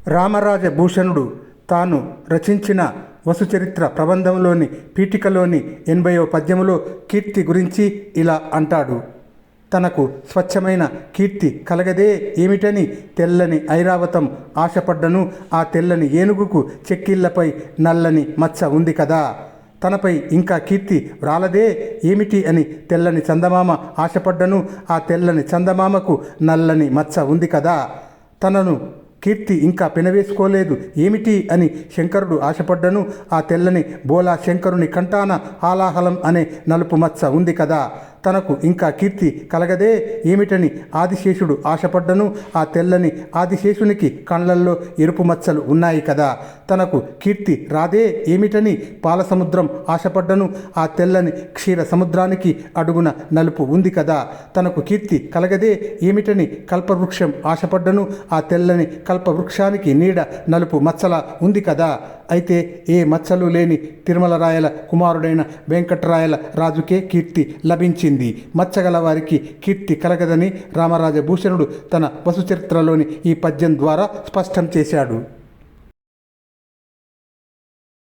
రామరాజభూషణుడు తాను రచించిన వసుచరిత్ర ప్రబంధంలోని పీఠికలోని 80వ పద్యములో కీర్తి గురించి ఇలా అంటాడు. తనకు స్వచ్ఛమైన కీర్తి కలగదే ఏమిటని తెల్లని ఐరావతం ఆశపడ్డను. ఆ తెల్లని ఏనుగుకు చెక్కిళ్లపై నల్లని మచ్చ ఉంది కదా. తనపై ఇంకా కీర్తి రాలదే ఏమిటి అని తెల్లని చందమామ ఆశపడ్డను. ఆ తెల్లని చందమామకు నల్లని మచ్చ ఉంది కదా. తనను కీర్తి ఇంకా పెనవేసుకోలేదు ఏమిటి అని శంకరుడు ఆశపడ్డను. ఆ తెల్లని బోలా శంకరుని కంటాన హాలాహలం అనే నలుపు మచ్చ ఉంది కదా. తనకు ఇంకా కీర్తి కలగదే ఏమిటని ఆదిశేషుడు ఆశపడ్డను. ఆ తెల్లని ఆదిశేషునికి కళ్ళల్లో ఎరుపు మచ్చలు ఉన్నాయి కదా. తనకు కీర్తి రాదే ఏమిటని పాలసముద్రం ఆశపడ్డను. ఆ తెల్లని క్షీర సముద్రానికి అడుగున నలుపు ఉంది కదా. తనకు కీర్తి కలగదే ఏమిటని కల్పవృక్షం ఆశపడ్డను. ఆ తెల్లని కల్పవృక్షానికి నీడ నలుపు మచ్చలా ఉంది కదా. అయితే ఏ మచ్చలు లేని తిరుమల రాయల కుమారుడైన వెంకటరాయల రాజుకే కీర్తి లభించింది. మచ్చగల వారికి కీర్తి కలగదని రామరాజభూషణుడు తన వసుచరిత్రలోని ఈ పద్యం ద్వారా స్పష్టం చేశాడు.